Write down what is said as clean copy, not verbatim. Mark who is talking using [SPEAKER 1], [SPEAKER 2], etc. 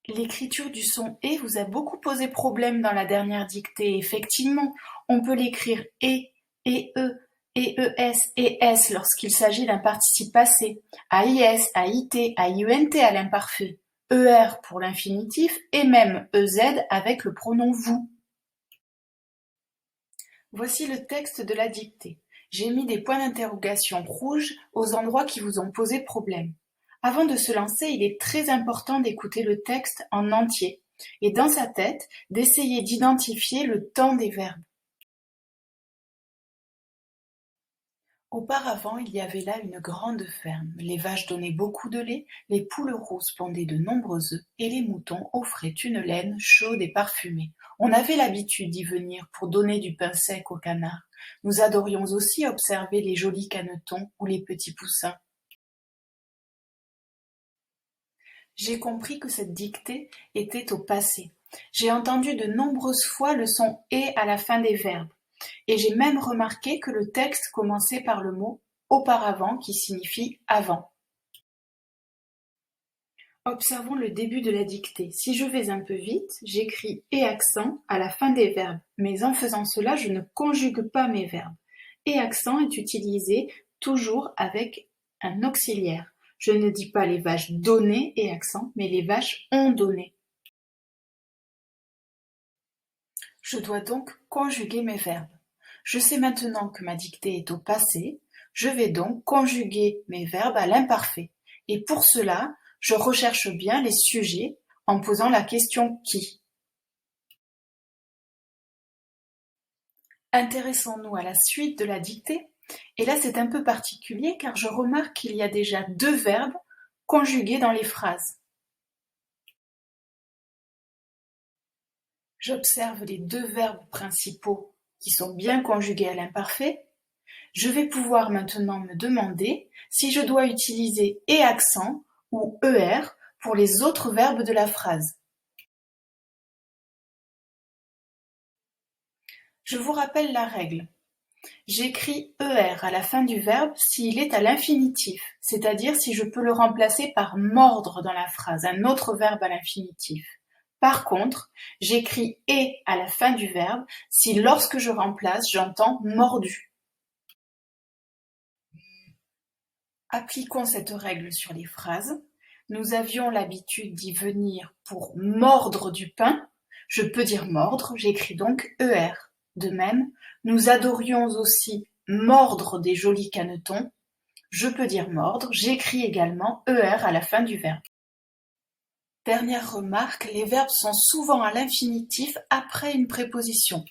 [SPEAKER 1] L'écriture du son et vous a beaucoup posé problème dans la dernière dictée. Effectivement, on peut l'écrire et et s lorsqu'il s'agit d'un participe passé, AIS, AIT, AIENT à l'imparfait, ER pour l'infinitif et même EZ avec le pronom vous. Voici le texte de la dictée. J'ai mis des points d'interrogation rouges aux endroits qui vous ont posé problème. Avant de se lancer, il est très important d'écouter le texte en entier et dans sa tête, d'essayer d'identifier le temps des verbes. Auparavant, il y avait là une grande ferme. Les vaches donnaient beaucoup de lait, les poules rousses pondaient de nombreux œufs et les moutons offraient une laine chaude et parfumée. On avait l'habitude d'y venir pour donner du pain sec aux canards. Nous adorions aussi observer les jolis canetons ou les petits poussins. J'ai compris que cette dictée était au passé. J'ai entendu de nombreuses fois le son « et » à la fin des verbes. Et j'ai même remarqué que le texte commençait par le mot « auparavant » qui signifie « avant ». Observons le début de la dictée. Si je vais un peu vite, j'écris « et » accent à la fin des verbes. Mais en faisant cela, je ne conjugue pas mes verbes. « Et » accent est utilisé toujours avec un auxiliaire. Je ne dis pas les vaches donnaient et accent, mais les vaches ont donné. Je dois donc conjuguer mes verbes. Je sais maintenant que ma dictée est au passé, je vais donc conjuguer mes verbes à l'imparfait. Et pour cela, je recherche bien les sujets en posant la question « qui ». Intéressons-nous à la suite de la dictée. Et là, c'est un peu particulier car je remarque qu'il y a déjà deux verbes conjugués dans les phrases. J'observe les deux verbes principaux qui sont bien conjugués à l'imparfait. Je vais pouvoir maintenant me demander si je dois utiliser « et » accent ou « ER » pour les autres verbes de la phrase. Je vous rappelle la règle. J'écris ER à la fin du verbe s'il est à l'infinitif, c'est-à-dire si je peux le remplacer par mordre dans la phrase, un autre verbe à l'infinitif. Par contre, j'écris et à la fin du verbe si lorsque je remplace, j'entends mordu. Appliquons cette règle sur les phrases. Nous avions l'habitude d'y venir pour mordre du pain. Je peux dire mordre, j'écris donc ER. De même, nous adorions aussi mordre des jolis canetons. Je peux dire mordre, j'écris également ER à la fin du verbe. Dernière remarque, les verbes sont souvent à l'infinitif après une préposition.